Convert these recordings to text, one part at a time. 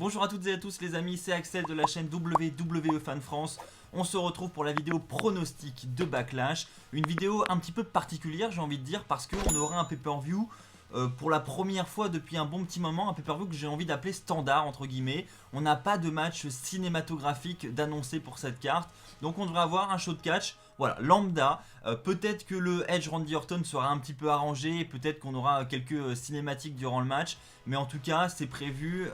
Bonjour à toutes et à tous les amis, c'est Axel de la chaîne WWE Fan France. On se retrouve pour la vidéo pronostic de Backlash. Une vidéo un petit peu particulière, j'ai envie de dire, parce qu'on aura un pay-per-view pour la première fois depuis un bon petit moment, un pay-per-view que j'ai envie d'appeler standard entre guillemets. On n'a pas de match cinématographique d'annoncer pour cette carte, donc on devrait avoir un show de catch. Voilà, lambda, peut-être que le Edge Randy Orton sera un petit peu arrangé, peut-être qu'on aura quelques cinématiques durant le match, mais en tout cas c'est prévu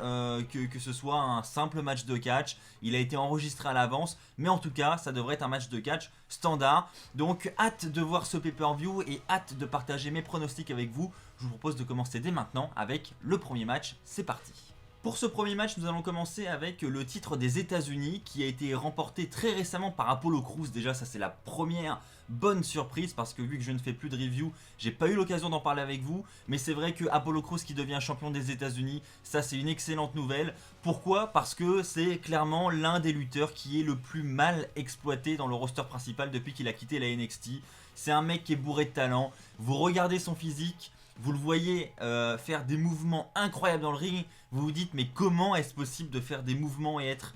que ce soit un simple match de catch. Il a été enregistré à l'avance, mais en tout cas ça devrait être un match de catch standard. Donc hâte de voir ce pay-per-view et hâte de partager mes pronostics avec vous. Je vous propose de commencer dès maintenant avec le premier match, c'est parti. Pour ce premier match, nous allons commencer avec le titre des États-Unis qui a été remporté très récemment par Apollo Crews. Déjà, ça c'est la première bonne surprise parce que vu que je ne fais plus de review, j'ai pas eu l'occasion d'en parler avec vous. Mais c'est vrai que Apollo Crews qui devient champion des États-Unis, ça c'est une excellente nouvelle. Pourquoi? Parce que c'est clairement l'un des lutteurs qui est le plus mal exploité dans le roster principal depuis qu'il a quitté la NXT. C'est un mec qui est bourré de talent. Vous regardez son physique. Vous le voyez faire des mouvements incroyables dans le ring. Vous vous dites mais comment est-ce possible de faire des mouvements et être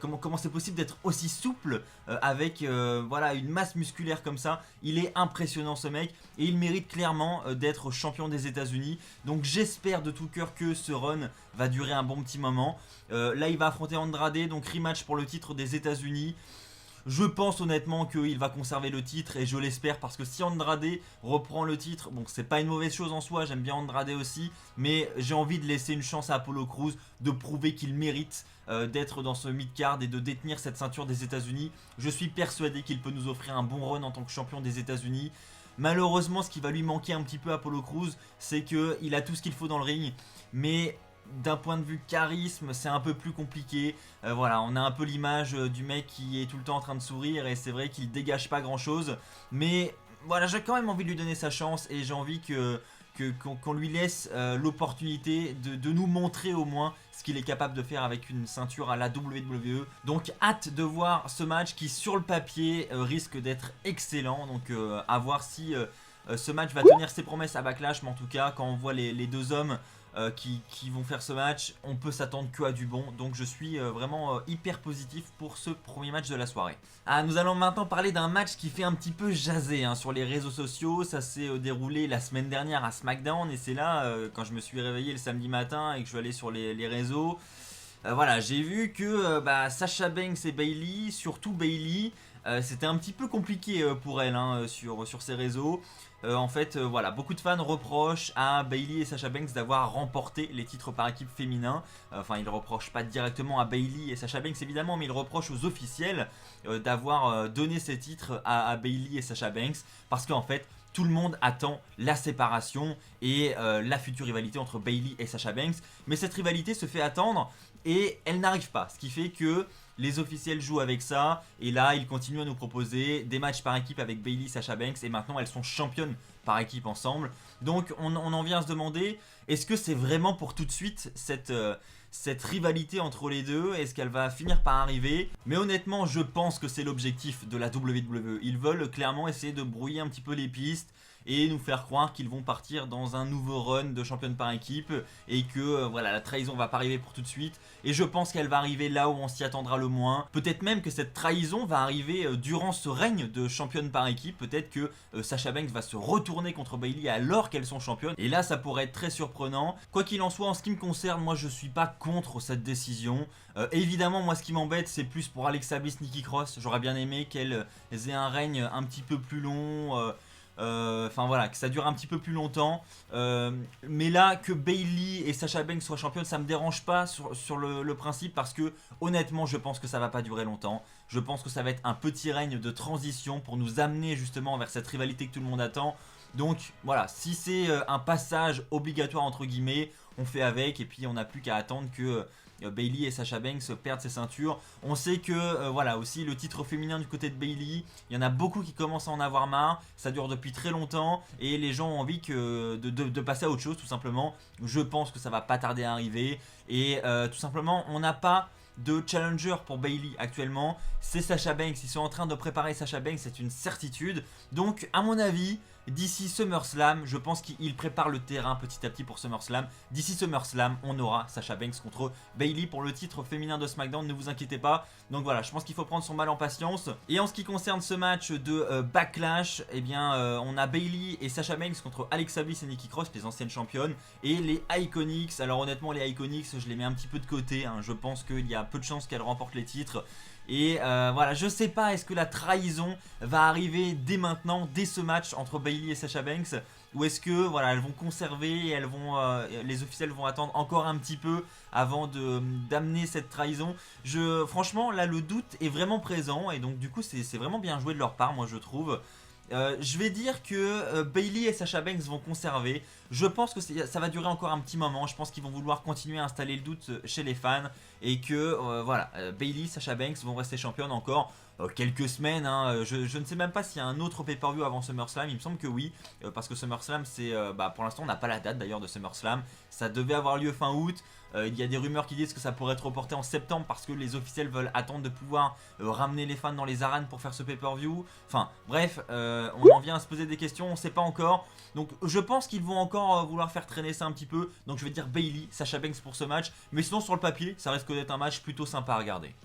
comment c'est possible d'être aussi souple avec voilà, une masse musculaire comme ça. Il est impressionnant ce mec et il mérite clairement d'être champion des États-Unis. Donc j'espère de tout cœur que ce run va durer un bon petit moment. Là il va affronter Andrade, donc rematch pour le titre des États-Unis. Je pense honnêtement qu'il va conserver le titre et je l'espère parce que si Andrade reprend le titre, bon c'est pas une mauvaise chose en soi, j'aime bien Andrade aussi, mais j'ai envie de laisser une chance à Apollo Crews de prouver qu'il mérite d'être dans ce mid-card et de détenir cette ceinture des États-Unis. Je suis persuadé qu'il peut nous offrir un bon run en tant que champion des États-Unis. Malheureusement, ce qui va lui manquer un petit peu à Apollo Crews, c'est qu'il a tout ce qu'il faut dans le ring, mais d'un point de vue charisme, c'est un peu plus compliqué. Voilà, on a un peu l'image du mec qui est tout le temps en train de sourire et c'est vrai qu'il dégage pas grand chose. Mais voilà, j'ai quand même envie de lui donner sa chance et j'ai envie qu'on lui laisse l'opportunité de nous montrer au moins ce qu'il est capable de faire avec une ceinture à la WWE. Donc hâte de voir ce match qui sur le papier risque d'être excellent. Donc à voir si ce match va tenir ses promesses à Backlash. Mais en tout cas, quand on voit les deux hommes qui vont faire ce match, on peut s'attendre que à du bon. Donc je suis vraiment hyper positif pour ce premier match de la soirée. Nous allons maintenant parler d'un match qui fait un petit peu jaser sur les réseaux sociaux. Ça s'est déroulé la semaine dernière à SmackDown et c'est là quand je me suis réveillé le samedi matin et que je suis allé sur les réseaux. Voilà, j'ai vu que Sasha Banks et Bayley, surtout Bayley, c'était un petit peu compliqué pour elle sur ses réseaux. En fait, voilà, beaucoup de fans reprochent à Bayley et Sasha Banks d'avoir remporté les titres par équipe féminin. Enfin, ils ne reprochent pas directement à Bayley et Sasha Banks évidemment, mais ils reprochent aux officiels d'avoir donné ces titres à Bayley et Sasha Banks parce qu'en fait, tout le monde attend la séparation et la future rivalité entre Bayley et Sasha Banks. Mais cette rivalité se fait attendre et elle n'arrive pas. Ce qui fait que les officiels jouent avec ça. Et là, ils continuent à nous proposer des matchs par équipe avec Bayley et Sasha Banks. Et maintenant, elles sont championnes par équipe ensemble. Donc, on en vient à se demander, est-ce que c'est vraiment pour tout de suite cette rivalité entre les deux? Est-ce qu'elle va finir par arriver? Mais honnêtement, je pense que c'est l'objectif de la WWE. Ils veulent clairement essayer de brouiller un petit peu les pistes et nous faire croire qu'ils vont partir dans un nouveau run de championne par équipe et que voilà, la trahison va pas arriver pour tout de suite. Et je pense qu'elle va arriver là où on s'y attendra le moins. Peut-être même que cette trahison va arriver durant ce règne de championne par équipe. Peut-être que Sasha Banks va se retourner contre Bayley alors qu'elles sont championnes. Et là, ça pourrait être très surprenant. Quoi qu'il en soit, en ce qui me concerne, moi je suis pas contre cette décision. Évidemment, moi ce qui m'embête, c'est plus pour Alexa Bliss, Nikki Cross. J'aurais bien aimé qu'elles aient un règne un petit peu plus long. Enfin voilà, que ça dure un petit peu plus longtemps. Mais là, que Bayley et Sasha Banks soient championnes, ça me dérange pas sur le principe parce que honnêtement, je pense que ça va pas durer longtemps. Je pense que ça va être un petit règne de transition pour nous amener justement vers cette rivalité que tout le monde attend. Donc voilà, si c'est un passage obligatoire entre guillemets, on fait avec et puis on n'a plus qu'à attendre que Bayley et Sasha Banks perdent ses ceintures. On sait que voilà aussi le titre féminin du côté de Bayley, il y en a beaucoup qui commencent à en avoir marre. Ça dure depuis très longtemps et les gens ont envie de passer à autre chose tout simplement. Je pense que ça va pas tarder à arriver et tout simplement on n'a pas de challenger pour Bayley actuellement. C'est Sasha Banks, ils sont en train de préparer Sasha Banks, c'est une certitude. Donc à mon avis, d'ici SummerSlam, je pense qu'il prépare le terrain petit à petit pour SummerSlam. D'ici SummerSlam, on aura Sasha Banks contre Bayley pour le titre féminin de SmackDown, ne vous inquiétez pas. Donc voilà, je pense qu'il faut prendre son mal en patience. Et en ce qui concerne ce match de Backlash, eh bien on a Bayley et Sasha Banks contre Alexa Bliss et Nikki Cross, les anciennes championnes, et les Iconics. Alors honnêtement, les Iconics, je les mets un petit peu de côté, hein. Je pense qu'il y a peu de chances qu'elles remportent les titres. Et voilà, je sais pas, est-ce que la trahison va arriver dès maintenant, dès ce match entre Bayley et Sasha Banks, ou est-ce que voilà, elles vont conserver et elles vont, les officiels vont attendre encore un petit peu avant d'amener cette trahison. Franchement, là, le doute est vraiment présent et donc du coup, c'est vraiment bien joué de leur part, moi je trouve. Je vais dire que Bayley et Sasha Banks vont conserver. Je pense que ça va durer encore un petit moment. Je pense qu'ils vont vouloir continuer à installer le doute chez les fans. Et que voilà, Bayley, Sasha Banks vont rester championnes encore quelques semaines. Hein. Je ne sais même pas s'il y a un autre pay-per-view avant SummerSlam. Il me semble que oui. Parce que SummerSlam, c'est pour l'instant, on n'a pas la date d'ailleurs de SummerSlam. Ça devait avoir lieu fin août. Il y a des rumeurs qui disent que ça pourrait être reporté en septembre parce que les officiels veulent attendre de pouvoir ramener les fans dans les arènes pour faire ce pay-per-view. Enfin bref, on en vient à se poser des questions, on ne sait pas encore. Donc je pense qu'ils vont encore vouloir faire traîner ça un petit peu. Donc je vais dire Bayley, Sasha Banks pour ce match. Mais sinon sur le papier, ça risque d'être un match plutôt sympa à regarder.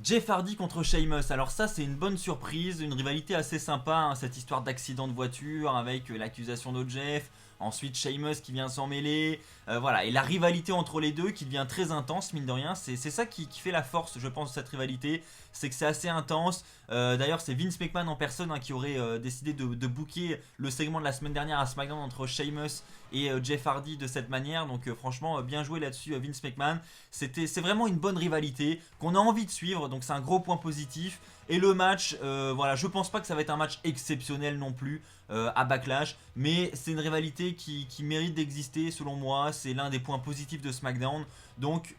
Jeff Hardy contre Sheamus, alors ça c'est une bonne surprise, une rivalité assez sympa, hein, cette histoire d'accident de voiture avec l'accusation de Jeff, ensuite Sheamus qui vient s'en mêler, voilà, et la rivalité entre les deux qui devient très intense mine de rien, c'est ça qui fait la force je pense de cette rivalité, c'est que c'est assez intense. D'ailleurs c'est Vince McMahon en personne hein, qui aurait décidé de booker le segment de la semaine dernière à SmackDown entre Sheamus et Jeff Hardy de cette manière, donc franchement bien joué là-dessus Vince McMahon. C'est vraiment une bonne rivalité qu'on a envie de suivre, donc c'est un gros point positif. Et le match, voilà, je pense pas que ça va être un match exceptionnel non plus à Backlash, mais c'est une rivalité qui mérite d'exister selon moi, c'est l'un des points positifs de SmackDown, donc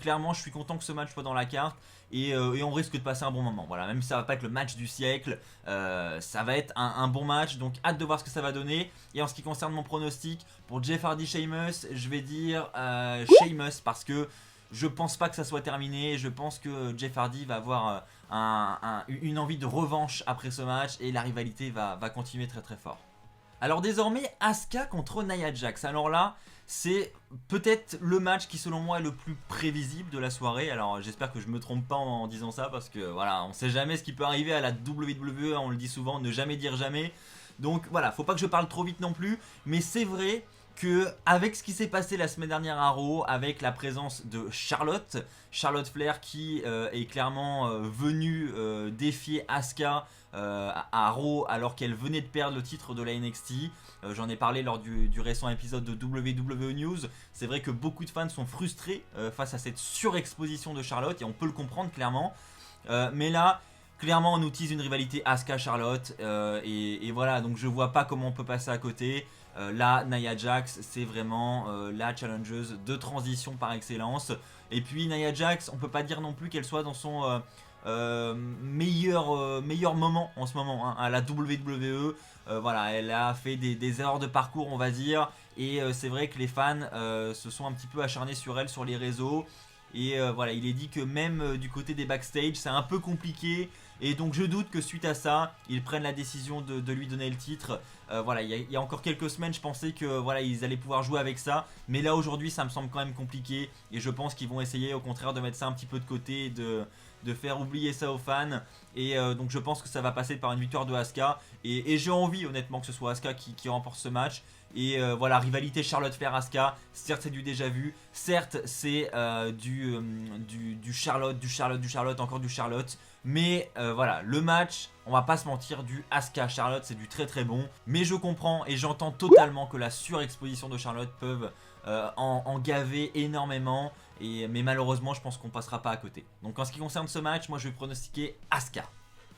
clairement je suis content que ce match soit dans la carte. Et on risque de passer un bon moment, voilà, même si ça va pas être le match du siècle, ça va être un bon match, donc hâte de voir ce que ça va donner. Et en ce qui concerne mon pronostic, pour Jeff Hardy Sheamus, je vais dire Sheamus parce que je pense pas que ça soit terminé, je pense que Jeff Hardy va avoir une envie de revanche après ce match et la rivalité va continuer très très fort. Alors désormais, Asuka contre Nia Jax. Alors là, c'est peut-être le match qui selon moi est le plus prévisible de la soirée. Alors j'espère que je me trompe pas en disant ça parce que voilà, on sait jamais ce qui peut arriver à la WWE, on le dit souvent, ne jamais dire jamais. Donc voilà, faut pas que je parle trop vite non plus, mais c'est vrai que avec ce qui s'est passé la semaine dernière à Raw, avec la présence de Charlotte Flair qui est clairement venue défier Asuka à Raw alors qu'elle venait de perdre le titre de la NXT. J'en ai parlé lors du récent épisode de WWE News. C'est vrai que beaucoup de fans sont frustrés face à cette surexposition de Charlotte et on peut le comprendre clairement. Mais là, clairement on nous tease une rivalité Asuka-Charlotte et voilà, donc je vois pas comment on peut passer à côté. Là, Nia Jax, c'est vraiment la challengeuse de transition par excellence. Et puis Nia Jax, on peut pas dire non plus qu'elle soit dans son meilleur moment en ce moment hein, à la WWE. Voilà, elle a fait des erreurs de parcours on va dire. Et c'est vrai que les fans se sont un petit peu acharnés sur elle sur les réseaux. Et voilà, il est dit que même du côté des backstage, c'est un peu compliqué. Et donc je doute que suite à ça, ils prennent la décision de lui donner le titre. Voilà, il y a encore quelques semaines, je pensais que voilà, ils allaient pouvoir jouer avec ça. Mais là aujourd'hui, ça me semble quand même compliqué. Et je pense qu'ils vont essayer au contraire de mettre ça un petit peu de côté, de faire oublier ça aux fans. Et donc je pense que ça va passer par une victoire de Asuka. Et j'ai envie honnêtement que ce soit Asuka qui remporte ce match. Et voilà, rivalité Charlotte Flair Asuka, certes c'est du déjà vu, certes c'est du Charlotte, encore du Charlotte. Mais voilà, le match, on va pas se mentir, du Asuka Charlotte, c'est du très très bon. Mais je comprends et j'entends totalement que la surexposition de Charlotte peuvent en gaver énormément. Mais malheureusement, je pense qu'on passera pas à côté. Donc en ce qui concerne ce match, moi je vais pronostiquer Asuka.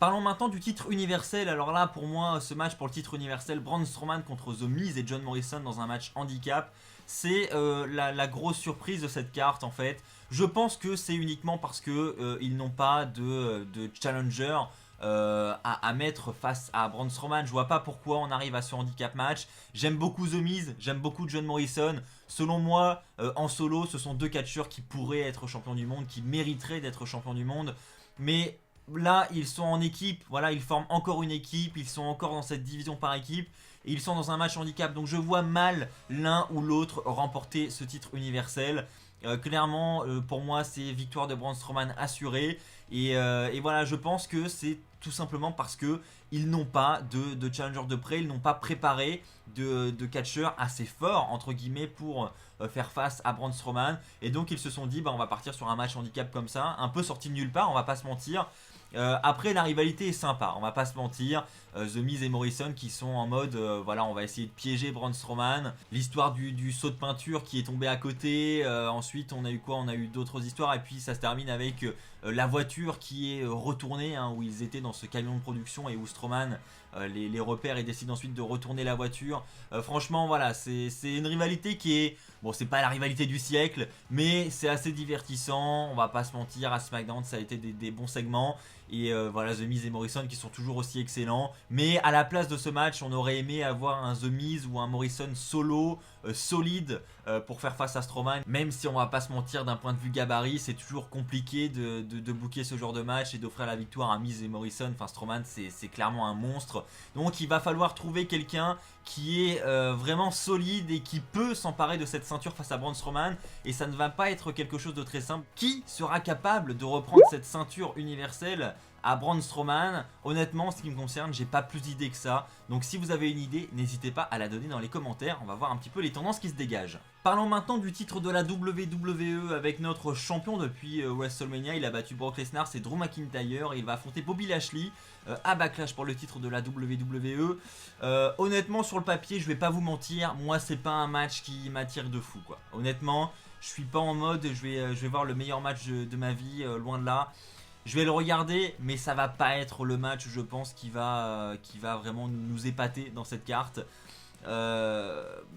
Parlons maintenant du titre universel. Alors là, pour moi, ce match pour le titre universel, Braun Strowman contre The Miz et John Morrison dans un match handicap, c'est la grosse surprise de cette carte en fait. Je pense que c'est uniquement parce que ils n'ont pas de challenger à mettre face à Braun Strowman. Je vois pas pourquoi on arrive à ce handicap match. J'aime beaucoup The Miz, j'aime beaucoup John Morrison. Selon moi, en solo, ce sont deux catcheurs qui pourraient être champions du monde, qui mériteraient d'être champions du monde. Mais là ils sont en équipe, voilà, ils forment encore une équipe, ils sont encore dans cette division par équipe et ils sont dans un match handicap, donc je vois mal l'un ou l'autre remporter ce titre universel. Clairement, pour moi, c'est victoire de Braun Strowman assurée. Et voilà, je pense que c'est tout simplement parce que ils n'ont pas de challenger de près, ils n'ont pas préparé de catcheur assez fort, entre guillemets, pour faire face à Braun Strowman. Et donc, ils se sont dit, bah, on va partir sur un match handicap comme ça, un peu sorti de nulle part, on va pas se mentir. Après, la rivalité est sympa, on va pas se mentir. The Miz et Morrison qui sont en mode voilà, on va essayer de piéger Braun Strowman. L'histoire du saut de peinture qui est tombé à côté. Ensuite, on a eu quoi? On a eu d'autres histoires. Et puis, ça se termine avec la voiture qui est retournée, hein, où ils étaient dans ce camion de production et où Strowman les repère et décide ensuite de retourner la voiture. Franchement, voilà, c'est une rivalité qui est. Bon, c'est pas la rivalité du siècle, mais c'est assez divertissant. On va pas se mentir, à SmackDown, ça a été des bons segments. Et voilà, The Miz et Morrison qui sont toujours aussi excellents. Mais à la place de ce match, on aurait aimé avoir un The Miz ou un Morrison solo, solide, pour faire face à Strowman. Même si on va pas se mentir, d'un point de vue gabarit, c'est toujours compliqué de booker ce genre de match et d'offrir la victoire à Miz et Morrison. Enfin, Strowman, c'est clairement un monstre. Donc il va falloir trouver quelqu'un qui est vraiment solide et qui peut s'emparer de cette ceinture face à Braun Strowman. Et ça ne va pas être quelque chose de très simple. Qui sera capable de reprendre cette ceinture universelle à Braun Strowman? Honnêtement, en ce qui me concerne, j'ai pas plus d'idées que ça. Donc si vous avez une idée, n'hésitez pas à la donner dans les commentaires. On va voir un petit peu les tendances qui se dégagent. Parlons maintenant du titre de la WWE avec notre champion depuis WrestleMania. Il a battu Brock Lesnar, c'est Drew McIntyre et il va affronter Bobby Lashley à Backlash pour le titre de la WWE. Honnêtement, sur le papier, je vais pas vous mentir, moi c'est pas un match qui m'attire de fou, quoi. Honnêtement, je suis pas en mode je vais voir le meilleur match de ma vie, loin de là. Je vais le regarder, mais ça va pas être le match, je pense, qui va vraiment nous épater dans cette carte.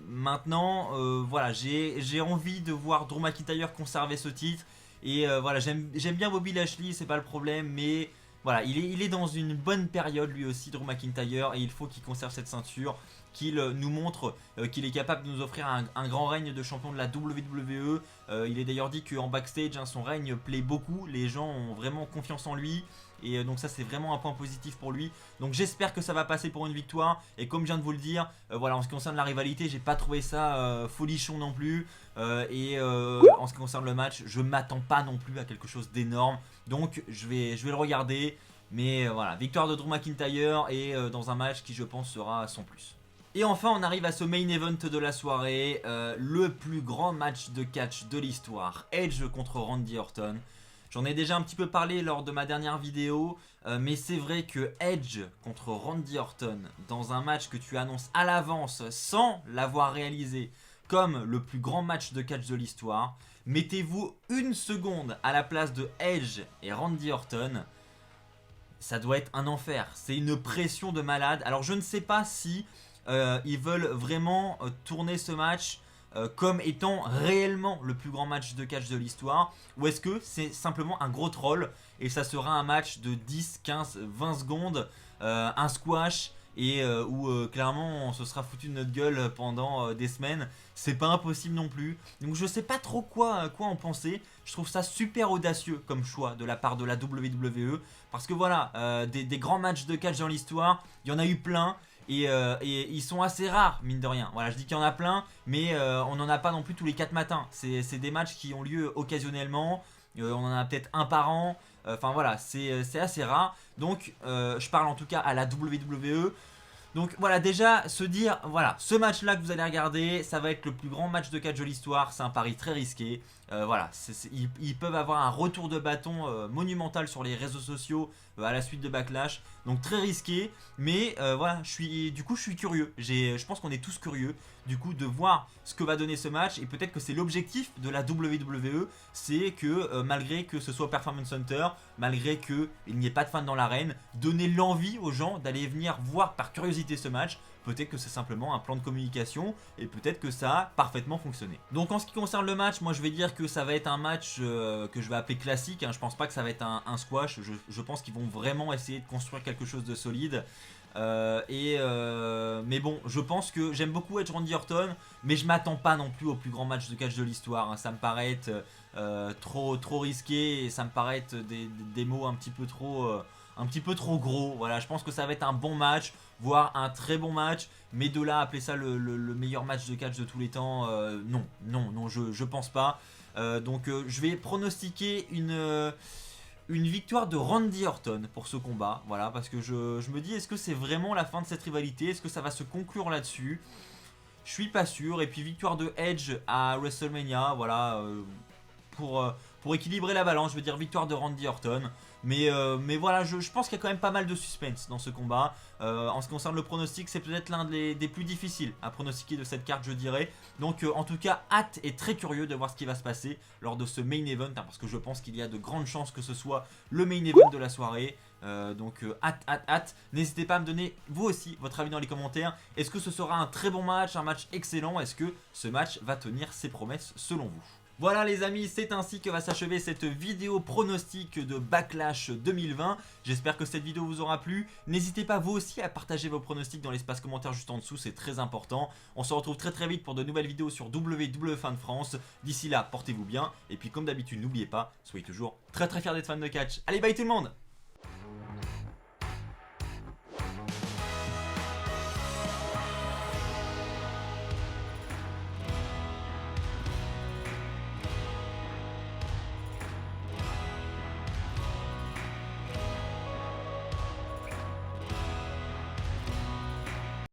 Maintenant, voilà, j'ai envie de voir Drew McIntyre conserver ce titre. Et voilà, j'aime bien Bobby Lashley, c'est pas le problème, mais voilà, il est dans une bonne période lui aussi, Drew McIntyre, et il faut qu'il conserve cette ceinture, qu'il nous montre qu'il est capable de nous offrir un grand règne de champion de la WWE. Il est d'ailleurs dit qu'en backstage, hein, son règne plaît beaucoup, les gens ont vraiment confiance en lui. Et donc ça c'est vraiment un point positif pour lui. Donc j'espère que ça va passer pour une victoire. Et comme je viens de vous le dire, voilà, en ce qui concerne la rivalité, j'ai pas trouvé ça folichon non plus. En ce qui concerne le match, je m'attends pas non plus à quelque chose d'énorme. Donc je vais le regarder. Mais voilà, victoire de Drew McIntyre et dans un match qui je pense sera sans plus. Et enfin on arrive à ce main event de la soirée, le plus grand match de catch de l'histoire, Edge contre Randy Orton. J'en ai déjà un petit peu parlé lors de ma dernière vidéo, mais c'est vrai que Edge contre Randy Orton, dans un match que tu annonces à l'avance sans l'avoir réalisé comme le plus grand match de catch de l'histoire, mettez-vous une seconde à la place de Edge et Randy Orton, ça doit être un enfer, c'est une pression de malade. Alors je ne sais pas si ils veulent vraiment tourner ce match comme étant réellement le plus grand match de catch de l'histoire, ou est-ce que c'est simplement un gros troll et ça sera un match de 10, 15, 20 secondes, un squash et où clairement on se sera foutu de notre gueule pendant des semaines. C'est pas impossible non plus, donc je sais pas trop quoi en penser. Je trouve ça super audacieux comme choix de la part de la WWE, parce que voilà, des grands matchs de catch dans l'histoire, il y en a eu plein. Et ils sont assez rares, mine de rien. Voilà, je dis qu'il y en a plein, mais on n'en a pas non plus tous les 4 matins. C'est des matchs qui ont lieu occasionnellement. On en a peut-être un par an. Enfin voilà, c'est assez rare. Donc, je parle en tout cas à la WWE. Donc voilà, déjà se dire, voilà, ce match-là que vous allez regarder, ça va être le plus grand match de catch de l'histoire. C'est un pari très risqué. Voilà, ils peuvent avoir un retour de bâton monumental sur les réseaux sociaux à la suite de Backlash. Donc très risqué, mais voilà, je suis curieux. Je pense qu'on est tous curieux du coup de voir ce que va donner ce match. Et peut-être que c'est l'objectif de la WWE, c'est que malgré que ce soit Performance Center, malgré qu'il n'y ait pas de fans dans l'arène, donner l'envie aux gens d'aller venir voir par curiosité ce match. Peut-être que c'est simplement un plan de communication et peut-être que ça a parfaitement fonctionné. Donc en ce qui concerne le match, moi je vais dire que ça va être un match que je vais appeler classique, hein. Je pense pas que ça va être un squash, je pense qu'ils vont vraiment essayer de construire quelque chose de solide. Mais bon, je pense que j'aime beaucoup Edge Randy Orton, mais je m'attends pas non plus au plus grand match de catch de l'histoire, hein. Ça me paraît être trop risqué, et ça me paraît être des mots un petit peu trop gros. Voilà, je pense que ça va être un bon match, voire un très bon match, mais de là à appeler ça le meilleur match de catch de tous les temps, non, je pense pas. Je vais pronostiquer une victoire de Randy Orton pour ce combat, voilà, parce que je me dis, est-ce que c'est vraiment la fin de cette rivalité? Est-ce que ça va se conclure là-dessus? Je suis pas sûr. Et puis victoire de Edge à WrestleMania, voilà, pour équilibrer la balance, je veux dire victoire de Randy Orton. Mais voilà, je pense qu'il y a quand même pas mal de suspense dans ce combat. En ce qui concerne le pronostic, c'est peut-être l'un des plus difficiles à pronostiquer de cette carte, je dirais. Donc en tout cas, hâte et très curieux de voir ce qui va se passer lors de ce main event, hein, parce que je pense qu'il y a de grandes chances que ce soit le main event de la soirée. Hâte. N'hésitez pas à me donner vous aussi votre avis dans les commentaires. Est-ce que ce sera un très bon match, un match excellent? Est-ce que ce match va tenir ses promesses selon vous? Voilà les amis, c'est ainsi que va s'achever cette vidéo pronostic de Backlash 2020. J'espère que cette vidéo vous aura plu. N'hésitez pas vous aussi à partager vos pronostics dans l'espace commentaire juste en dessous, c'est très important. On se retrouve très vite pour de nouvelles vidéos sur WWE Fan France. D'ici là, portez-vous bien. Et puis comme d'habitude, n'oubliez pas, soyez toujours très fiers d'être fan de catch. Allez, bye tout le monde!